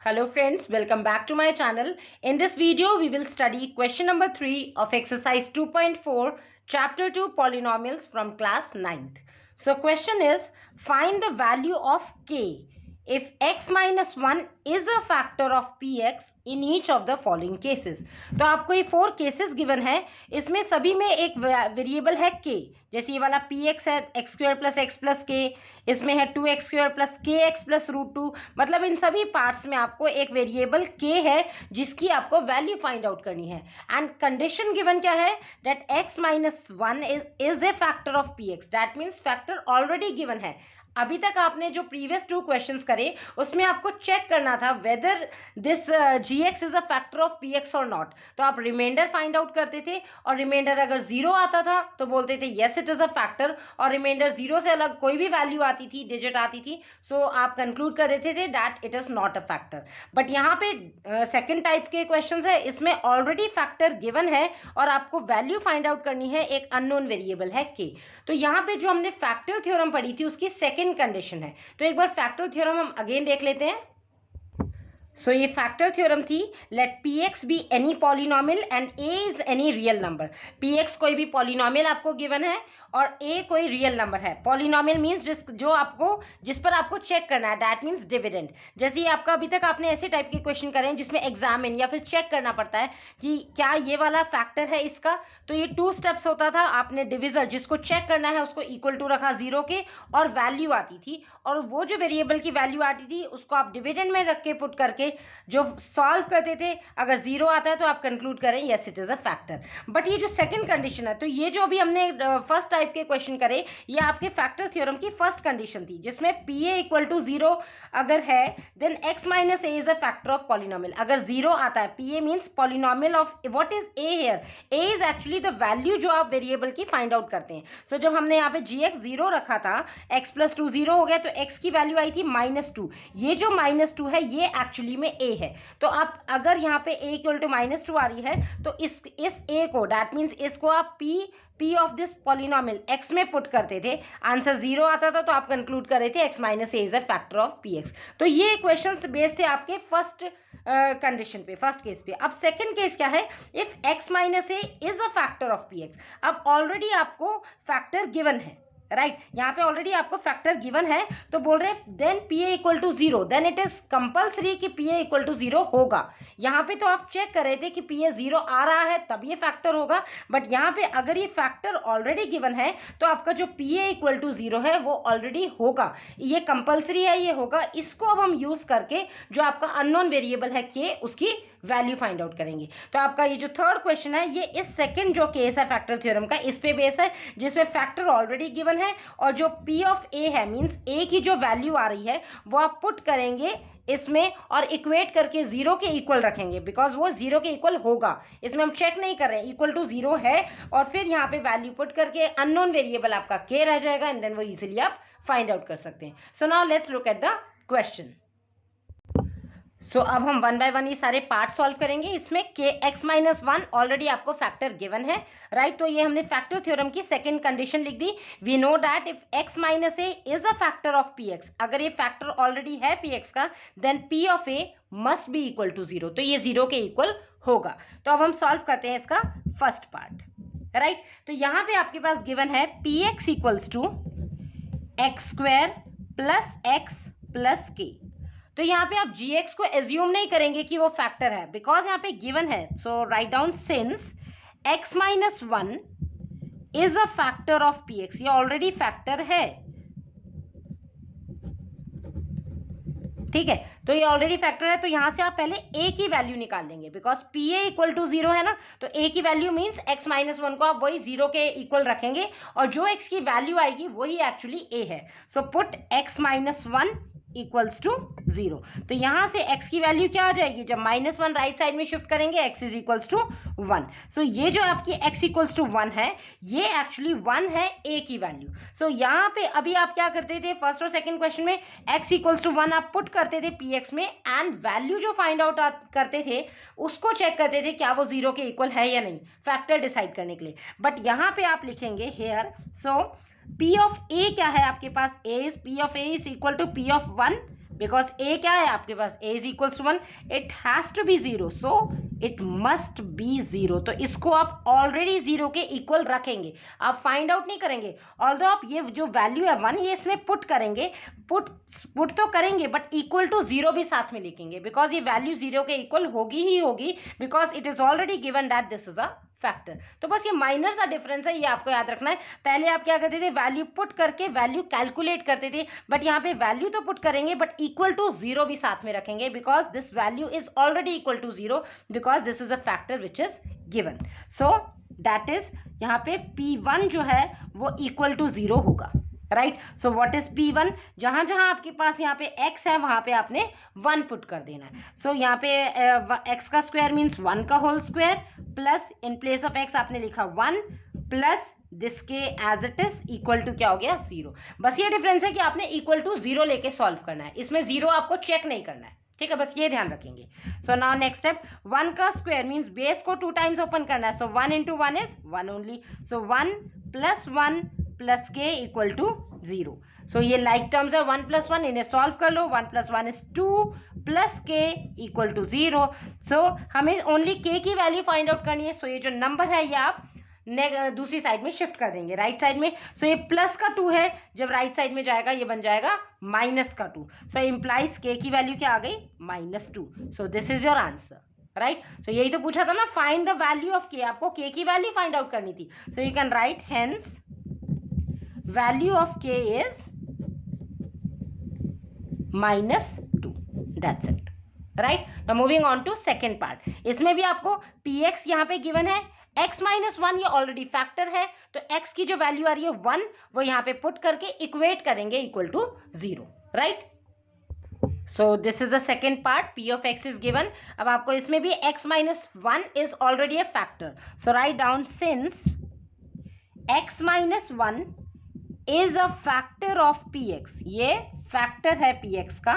Hello friends, welcome back to my channel. In this video, we will study question number 3 of exercise 2.4, chapter 2 polynomials from class 9th. So question is, find the value of k if x minus 1 is a factor of px in each of the following cases. तो आपको ये 4 cases given है, इसमें सभी में एक variable है k. जैसे ये वाला px है x square plus x plus के, इसमें है 2x स्क्वायर प्लस के एक्स प्लस रूट 2. मतलब इन सभी पार्ट्स में आपको एक वेरिएबल k है जिसकी आपको वैल्यू फाइंड आउट करनी है. एंड कंडीशन गिवन क्या है, that x minus 1 is a factor of px. That means factor already given है. अभी तक आपने जो प्रीवियस 2 क्वेश्चंस करे उसमें आपको चेक करना था whether this gx is a factor of px और नॉट. तो आप रिमाइंडर फाइंड आउट करते थे और रिमाइंडर अगर 0 आता था तो बोलते थे yes it is a factor, और रिमाइंडर 0 से अलग कोई भी वैल्यू आती थी, डिजिट आती थी, सो आप कंक्लूड कर देते थे that it is not a factor. But यहाँ पे सेकेंड टाइप के क्वेश्चन है, इसमें ऑलरेडी फैक्टर गिवन है और आपको वैल्यू फाइंड आउट करनी है, एक अननोन वेरिएबल है k. तो यहाँ पे जो हमने फैक्टर थ्योरम पढ़ी थी उसकी सेकेंड कंडीशन है. तो एक बार फैक्टर थ्योरम हम अगेन देख लेते हैं. सो ये फैक्टर थ्योरम थी, let px be any polynomial and a is any real number. px कोई भी पॉलिनोमियल आपको गिवन है और a कोई रियल नंबर है. पॉलिनोमियल मीन्स जिस पर आपको चेक करना है, दैट मीन्स डिविडेंड. जैसे ये आपका अभी तक आपने ऐसे टाइप के क्वेश्चन करे हैं जिसमें एग्जामिन या फिर चेक करना पड़ता है कि क्या ये वाला फैक्टर है इसका. तो ये 2 स्टेप्स होता था. आपने डिविजर जिसको चेक करना है उसको इक्वल टू रखा 0 के और वैल्यू आती थी, और वो जो वेरिएबल की वैल्यू आती थी उसको आप डिविडेंड में रख के पुट करके जो सॉल्व करते थे, अगर 0 आता है तो आप कंक्लूड करें yes it is a factor. But ये जो सेकंड कंडीशन है, तो ये जो अभी हमने फर्स्ट टाइप के क्वेश्चन करे, ये आपके फैक्टर थ्योरम की फर्स्ट कंडीशन थी जिसमें pa इक्वल टू 0 अगर है then x minus a is a factor of polynomial. अगर 0 आता है, pa means polynomial of what is a here. a is actually the value जो आप वेरिएबल की फाइंड आउट करते हैं. सो जब हमने यहाँ पे gx 0 रखा था, x प्लस 2 0 हो गया, तो x की वैल्यू आई थी -2. ये जो -2 है ये एक्चुअली में a है. तो आप अगर यहाँ पे a इक्वल टू -2 आ रही है तो इस a को, दैट मीन्स इसको आप p of this polynomial x में पुट करते थे, आंसर 0 आता था तो आप कंक्लूड कर रहे थे x minus a is a factor of px. तो ये क्वेश्चंस बेस्ड थे आपके फर्स्ट कंडीशन पे, फर्स्ट केस पे. अब सेकंड केस क्या है, if x minus a is a factor of px. अब ऑलरेडी आपको फैक्टर गिवन है, राइट यहाँ पे ऑलरेडी आपको फैक्टर गिवन है, तो बोल रहे हैं then pa equal to 0, then it is compulsory कि pa इक्वल टू 0 होगा. यहाँ पे तो आप चेक कर रहे थे कि pa 0 आ रहा है तब ये फैक्टर होगा, बट यहाँ पे अगर ये फैक्टर ऑलरेडी गिवन है तो आपका जो pa इक्वल टू 0 है वो ऑलरेडी होगा. ये कंपल्सरी है, ये होगा. इसको अब हम यूज करके जो आपका अननोन वेरिएबल है k, उसकी वैल्यू फाइंड आउट करेंगे. तो आपका ये जो थर्ड क्वेश्चन है ये इस सेकंड जो केस है फैक्टर थ्योरम का, इस पे बेस है जिसमें फैक्टर ऑलरेडी गिवन है और जो p ऑफ a है, मींस a की जो वैल्यू आ रही है वो आप पुट करेंगे इसमें और इक्वेट करके 0 के इक्वल रखेंगे, बिकॉज वो 0 के इक्वल होगा. इसमें हम चेक नहीं कर रहे हैं, इक्वल टू 0 है, और फिर यहाँ पे वैल्यू पुट करके अननोन वेरिएबल आपका k रह जाएगा एंड देन वो इजिली आप फाइंड आउट कर सकते हैं. So now let's look at the question. सो अब हम 1 बाय 1 ये सारे पार्ट सॉल्व करेंगे. इसमें के x माइनस 1 ऑलरेडी आपको फैक्टर गिवन है, राइट. तो ये हमने फैक्टर थ्योरम की सेकंड कंडीशन लिख दी. We know that if x minus a is a factor of px. अगर ये फैक्टर ऑलरेडी है px का, then p of a must be equal to 0. तो ये 0 के इक्वल होगा. तो अब हम सॉल्व करते हैं इसका फर्स्ट पार्ट, राइट. तो यहाँ पे आपके पास गिवन है px equals to x square plus x plus k. तो यहाँ पे आप gx को एज्यूम नहीं करेंगे कि वो फैक्टर है, बिकॉज यहाँ पे गिवन है. So write down since x minus 1 is a factor of px. ये ऑलरेडी फैक्टर है, ठीक है. तो ये ऑलरेडी फैक्टर है, तो यहाँ से आप पहले a की वैल्यू निकाल लेंगे, बिकॉज pa इक्वल टू 0 है ना. तो a की वैल्यू मीन्स x माइनस 1 को आप वही 0 के इक्वल रखेंगे और जो x की वैल्यू आएगी वही एक्चुअली a है. So put x minus 1 equals to 0. तो यहाँ से x की वैल्यू क्या आ जाएगी, जब -1 राइट साइड में शिफ्ट करेंगे x इज इक्वल्स टू 1. सो ये जो आपकी x इक्वल्स टू 1 है ये एक्चुअली 1 है a की वैल्यू. सो यहाँ पे अभी आप क्या करते थे, फर्स्ट और सेकंड क्वेश्चन में x इक्वल्स टू 1 आप पुट करते थे px में, एंड वैल्यू जो फाइंड आउट करते थे उसको चेक करते थे क्या वो 0 के इक्वल है या नहीं, फैक्टर डिसाइड करने के लिए. बट यहाँ पे आप लिखेंगे here, so p of a क्या है आपके पास, a is p of a is equal to p of 1 because a क्या है आपके पास, a is equals to 1, it has to be 0, so it must be 0। तो इसको आप ऑलरेडी 0 के इक्वल रखेंगे, आप फाइंड आउट नहीं करेंगे। ऑल्दो आप ये जो वैल्यू है 1 ये इसमें पुट करेंगे, पुट तो करेंगे बट इक्वल टू 0 भी साथ में लिखेंगे, बिकॉज ये वैल्यू 0 के इक्वल होगी ही होगी, because it is already given that this is a factor. तो बस ये माइनर सा डिफरेंस है, ये आपको याद रखना है। पहले आप क्या करते थे, वैल्यू पुट करके वैल्यू कैलकुलेट करते थे, बट यहाँ पे वैल्यू तो पुट करेंगे बट इक्वल टू 0 भी साथ में रखेंगे, because this value is already equal to 0, because this is a factor which is given. So that is यहाँ पे P1 जो है वो इक्वल टू 0 होगा, right. So what is P1, जहां जहां आपके पास यहाँ पे x है वहां पे आपने 1 पुट कर देना है। सो यहाँ पे x का स्क्वायर मीन्स 1 का whole square, plus in place of x आपने लिखा 1 plus this k as it is equal to क्या हो गया 0। बस ये डिफरेंस है कि आपने इक्वल टू 0 लेके सॉल्व करना है, इसमें 0 आपको चेक नहीं करना है, ठीक है, बस ये ध्यान रखेंगे। सो नाउ नेक्स्ट स्टेप, 1 का स्क्वायर मीन्स बेस को 2 टाइम्स ओपन करना है, सो 1 into 1 is 1 only, so 1 plus 1 plus के इक्वल टू 0। सो ये लाइक टर्म्स है 1 प्लस 1, इन्हें सॉल्व कर लो, 1 प्लस 1 इज 2 प्लस के इक्वल टू 0। सो हमें ओनली के की वैल्यू फाइंड आउट करनी है। सो ये जो नंबर है ये आप दूसरी साइड में शिफ्ट कर देंगे, राइट साइड में। सो ये प्लस का 2 है, जब राइट साइड में जाएगा ये बन जाएगा माइनस का 2। सो इम्प्लाइज के की वैल्यू क्या आ गई -2। So this is your answer, right. So यही तो पूछा था ना, फाइंड द वैल्यू ऑफ के, आपको के की वैल्यू फाइंड आउट करनी थी। So you can write hence value of k is -2, that's it, right. Now moving on to second part, इसमें भी आपको px यहाँ पे गिवन है, x माइनस 1 ये ऑलरेडी फैक्टर है, तो x की जो वैल्यू आ रही है 1 वो यहाँ पे पुट करके इक्वेट करेंगे equal to 0, right. So this is the second part, p of x is given. अब आपको इसमें भी x minus 1 is already a factor, so write down since x minus 1 is a factor of px, ये factor है px का,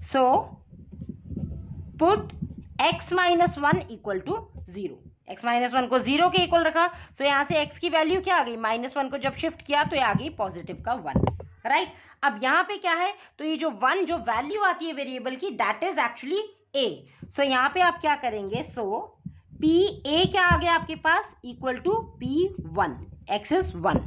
so put x minus 1 equal to 0, x minus 1 को 0 के equal रखा, सो यहाँ से x की वैल्यू क्या आ गई, -1 को जब शिफ्ट किया तो ये आ गई पॉजिटिव का 1, राइट। अब यहाँ पे क्या है, तो ये जो 1 जो वैल्यू आती है वेरिएबल की दैट इज एक्चुअली a। सो यहाँ पे आप क्या करेंगे, सो pa क्या आ गया आपके पास equal to p1, x is 1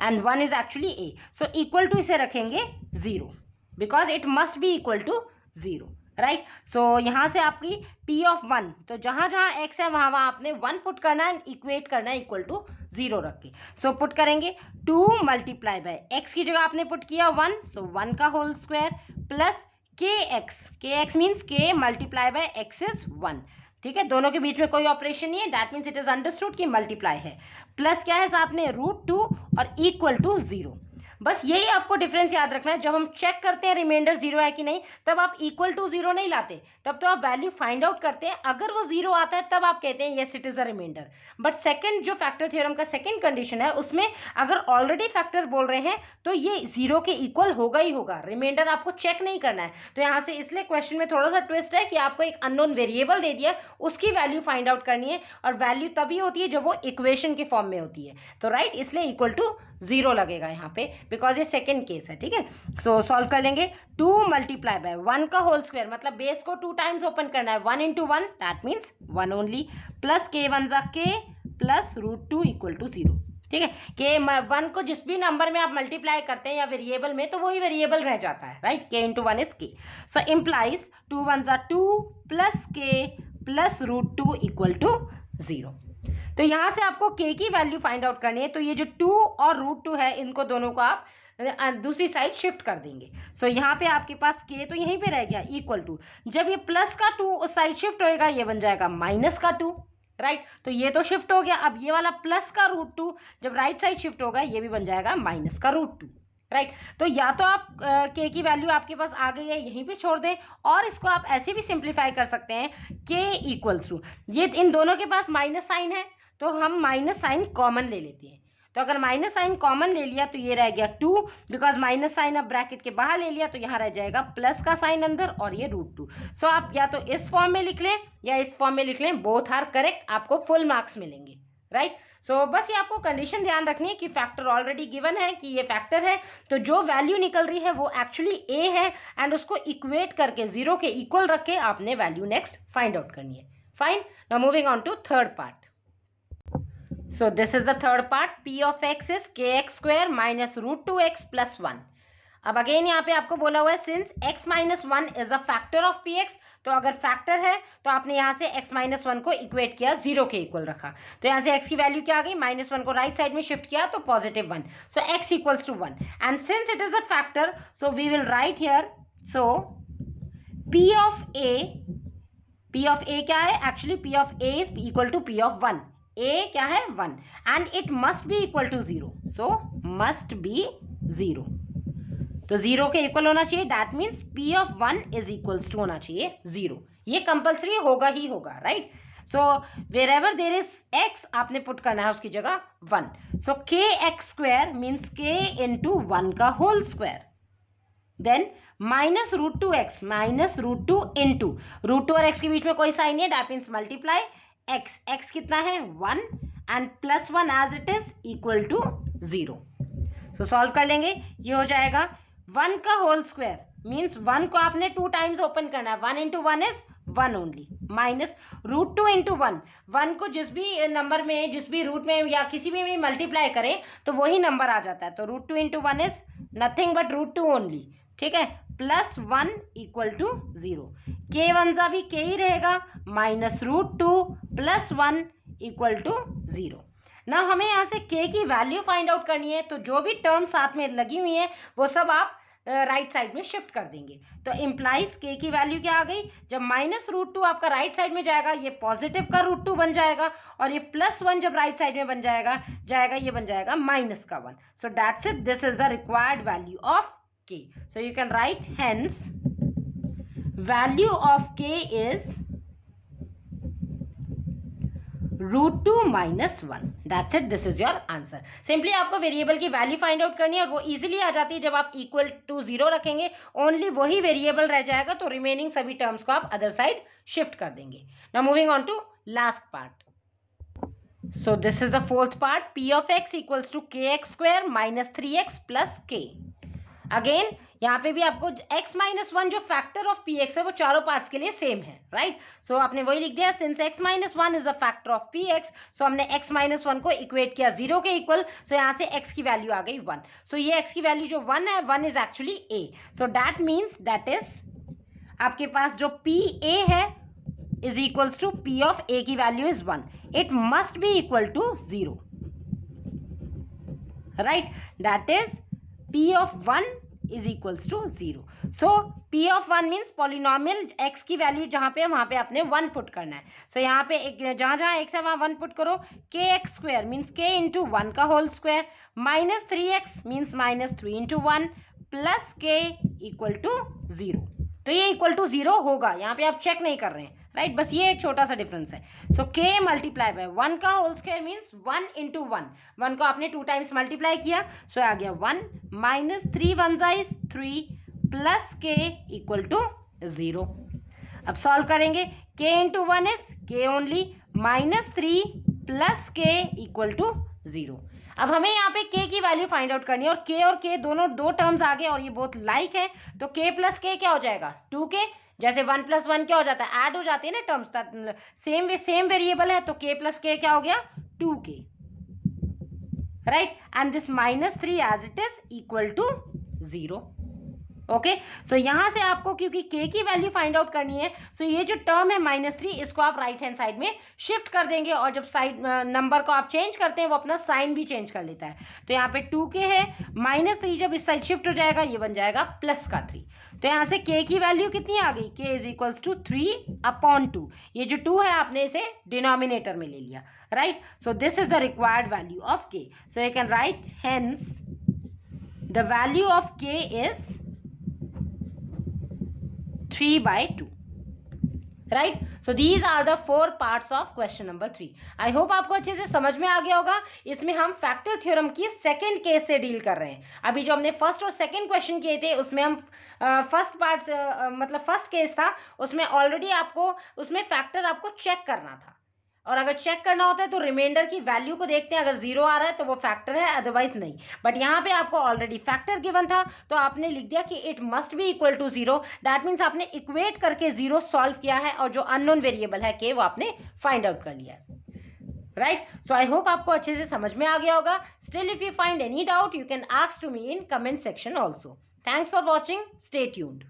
and 1 is actually a, so equal to इसे रखेंगे 0 because it must be equal to 0, right. So यहाँ से आपकी p ऑफ 1, तो जहाँ जहाँ x है वहाँ वहाँ आपने 1 पुट करना है, इक्वेट करना है इक्वल टू 0 रख के। सो पुट करेंगे 2 मल्टीप्लाई बाय x की जगह आपने पुट किया 1, सो 1 का whole square plus kx means k multiply by x is 1, ठीक है, दोनों के बीच में कोई ऑपरेशन नहीं है, that means it is understood कि मल्टीप्लाई है, प्लस क्या है साथ में √2 और इक्वल टू 0। बस यही आपको डिफरेंस याद रखना है, जब हम चेक करते हैं रिमाइंडर 0 है कि नहीं, तब आप इक्वल टू 0 नहीं लाते, तब तो आप वैल्यू फाइंड आउट करते हैं, अगर वो 0 आता है तब आप कहते हैं yes it is a reminder. But second जो फैक्टर थ्योरम का सेकंड कंडीशन है उसमें अगर ऑलरेडी फैक्टर बोल रहे हैं तो ये 0 के इक्वल होगा ही होगा, रिमाइंडर आपको चेक नहीं करना है। तो यहाँ से इसलिए क्वेश्चन में थोड़ा सा ट्विस्ट है कि आपको एक अननोन वेरिएबल दे दिया, उसकी वैल्यू फाइंड आउट करनी है, और वैल्यू तभी होती है जब वो इक्वेशन के फॉर्म में होती है, तो राइट इसलिए इक्वल टू 0 लगेगा यहाँ पे, बिकॉज ये सेकेंड केस है, ठीक है। सो सॉल्व कर लेंगे, 2 मल्टीप्लाई बाय 1 का होल स्क्वायर, मतलब बेस को 2 टाइम्स ओपन करना है, 1 into 1 that means 1 only, plus k 1 जा k प्लस √2 इक्वल टू 0, ठीक है। k 1 को जिस भी नंबर में आप मल्टीप्लाई करते हैं या वेरिएबल में तो वही वेरिएबल रह जाता है, right, k into 1 is k, so implies 2 1 जा 2 plus k plus √2 equal to 0। तो यहाँ से आपको k की वैल्यू फाइंड आउट करनी है, तो ये जो 2 और √2 है इनको दोनों को आप दूसरी साइड शिफ्ट कर देंगे। सो यहाँ पे आपके पास k तो यहीं पे रह गया इक्वल टू, जब ये प्लस का 2 उस साइड शिफ्ट होएगा ये बन जाएगा माइनस का 2, राइट। तो ये तो शिफ्ट हो गया, अब ये वाला प्लस का √2 जब राइट साइड शिफ्ट होगा ये भी बन जाएगा माइनस का √2, राइट। तो या तो आप k की वैल्यू आपके पास आ गई है यहीं पे छोड़ दें, और इसको आप ऐसे भी सिंप्लीफाई कर सकते हैं k इक्वल्स टू, ये इन दोनों के पास माइनस साइन है तो हम माइनस साइन कॉमन ले लेते हैं, तो अगर माइनस साइन कॉमन ले लिया तो ये रह गया 2, बिकॉज माइनस साइन अब ब्रैकेट के बाहर ले लिया तो यहाँ रह जाएगा प्लस का साइन अंदर और ये √2। सो आप या तो इस फॉर्म में लिख लें या इस फॉर्म में लिख लें, बोथ आर करेक्ट, आपको फुल मार्क्स मिलेंगे, राइट। सो बस ये आपको कंडीशन ध्यान रखनी है कि फैक्टर ऑलरेडी गिवन है कि ये फैक्टर है, तो जो वैल्यू निकल रही है वो एक्चुअली ए है एंड उसको इक्वेट करके 0 के इक्वल रख के आपने वैल्यू नेक्स्ट फाइंड आउट करनी है। Fine, now moving on to third part. So this is the third part. P of x is kx square minus root 2x plus 1. अब अगेन यहाँ पे आपको बोला हुआ है since x minus 1 is a factor of px, तो अगर factor है तो आपने यहाँ से x माइनस 1 को इक्वेट किया, 0 के इक्वल रखा, तो यहाँ से x की वैल्यू क्या आ गई, माइनस 1 को राइट साइड में शिफ्ट किया तो positive 1, so x equals to 1 and since it is a factor so we will write here, so p of a क्या है, actually p of a is equal to p of 1, a क्या है 1 and it must be equal to 0, so must be 0, तो 0 के equal होना चाहिए, that means p of 1 is equals to होना चाहिए 0, ये कंपल्सरी होगा ही होगा, right. So wherever there is x आपने पुट करना है उसकी जगह 1, so k x square means k into 1 का whole square, then minus root two x, minus root two into root two और x के बीच में कोई साइन नहीं है, दैट मीन्स मल्टीप्लाई x कितना है 1 and plus 1 as it is equal to 0, so solve कर लेंगे, ये हो जाएगा 1 का होल स्क्वायर मीन्स 1 को आपने 2 टाइम्स ओपन करना है, 1 into 1 is 1 only, minus root 2 into 1 को जिस भी नंबर में जिस भी रूट में या किसी भी मल्टीप्लाई करें तो वही नंबर आ जाता है, तो root 2 into 1 is nothing but root 2 only, ठीक है, प्लस 1 इक्वल टू 0, के वन सा भी के ही रहेगा, minus root 2 plus 1 equal to 0। ना हमें यहाँ से k की वैल्यू फाइंड आउट करनी है, तो जो भी टर्म साथ में लगी हुई है वो सब आप राइट साइड में शिफ्ट कर देंगे, तो इम्प्लाइज k की वैल्यू क्या आ गई, जब माइनस रूट 2 आपका राइट साइड में जाएगा ये पॉजिटिव का रूट 2 बन जाएगा, और ये प्लस 1 जब राइट साइड में बन जाएगा ये बन जाएगा माइनस का 1, so that's it, this is the required value of k, so you can write hence value of k is root 2 minus 1, that's it, this is your answer. Simply आपको variable की value find out करनी है और वो easily आ जाती है जब आप इक्वल टू 0 रखेंगे, ओनली वही वेरिएबल रह जाएगा, तो रिमेनिंग सभी टर्म्स को आप अदर साइड शिफ्ट कर देंगे। Now moving on to last part, so this is the fourth part, p of x equals to kx square minus 3x plus k। Again यहाँ पे भी आपको x माइनस 1 जो फैक्टर ऑफ px है वो चारों पार्ट्स के लिए सेम है, राइट, सो आपने वही लिख दिया, since x minus 1 is a factor of px, सो हमने x माइनस 1 को इक्वेट किया 0 के इक्वल, सो यहाँ से x की वैल्यू आ गई 1, सो ये x की वैल्यू जो 1 है 1 is actually a, so that means that is आपके पास जो pa है is equals to p of a की वैल्यू is 1, it must be equal to 0, right, that is p of 1 is equals to 0. So p of 1 means polynomial x की value जहाँ पे वहाँ पे आपने 1 पुट करना है, so यहाँ पे एक जहाँ x है वहाँ 1 पुट करो, kx square means k into 1 का whole square, minus 3x means minus 3 into 1 plus k equal to 0, तो ये इक्वल टू 0 होगा, यहाँ पे आप चेक नहीं कर रहे हैं, राइट, बस ये एक छोटा सा डिफरेंस है, सो k मल्टीप्लाई बाय 1 का होल स्क्वायर मीन्स 1 इंटू 1 को आपने 2 टाइम्स मल्टीप्लाई किया, सो आ गया 1 minus 3 1 is 3 plus k equal to 0। अब सॉल्व करेंगे, k into 1 is k only, minus 3 plus k equal to 0। अब हमें यहाँ पे k की वैल्यू फाइंड आउट करनी है, और k दोनों दो टर्म्स आ गए और ये बहुत लाइक है, तो k प्लस k क्या हो जाएगा 2k, जैसे 1 प्लस 1 क्या हो जाता है, ऐड हो जाती है ना टर्म्स, सेम वेरिएबल है, तो k प्लस k क्या हो गया 2k, right, and this minus 3 as it is equal to 0, okay, so यहाँ से आपको क्योंकि k की वैल्यू फाइंड आउट करनी है, सो ये जो टर्म है माइनस 3 इसको आप राइट हैंड साइड में शिफ्ट कर देंगे, और जब साइड नंबर को आप चेंज करते हैं वो अपना साइन भी चेंज कर लेता है, तो यहाँ पे 2k है, माइनस 3 जब इस साइड शिफ्ट हो जाएगा ये बन जाएगा प्लस का 3, तो यहाँ से k की वैल्यू कितनी आ गई, k इज इक्वल्स टू 3/2, ये जो 2 है आपने इसे डिनोमिनेटर में ले लिया, right, so this is the required value of k, so you can write hence the value of k is 3/2, right, so these are the 4 parts of question number 3. I hope आपको अच्छे से समझ में आ गया होगा। इसमें हम फैक्टर थ्योरम की सेकंड केस से डील कर रहे हैं। अभी जो हमने फर्स्ट और सेकंड क्वेश्चन किए थे उसमें हम फर्स्ट पार्ट मतलब फर्स्ट केस था, उसमें ऑलरेडी आपको उसमें फैक्टर आपको चेक करना था, और अगर चेक करना होता है तो रिमाइंडर की वैल्यू को देखते हैं, अगर 0 आ रहा है तो वो फैक्टर है, अदरवाइज नहीं। बट यहाँ पे आपको ऑलरेडी फैक्टर गिवन था तो आपने लिख दिया कि it must be equal to 0। That means आपने इक्वेट करके 0 सॉल्व किया है और जो अननोन वेरिएबल है के वो आपने फाइंड आउट कर लिया है। राइट, सो आई होप आपको अच्छे से समझ में आ गया होगा। Still if you find any doubt you can ask to me in comment section also. Thanks for watching, stay tuned.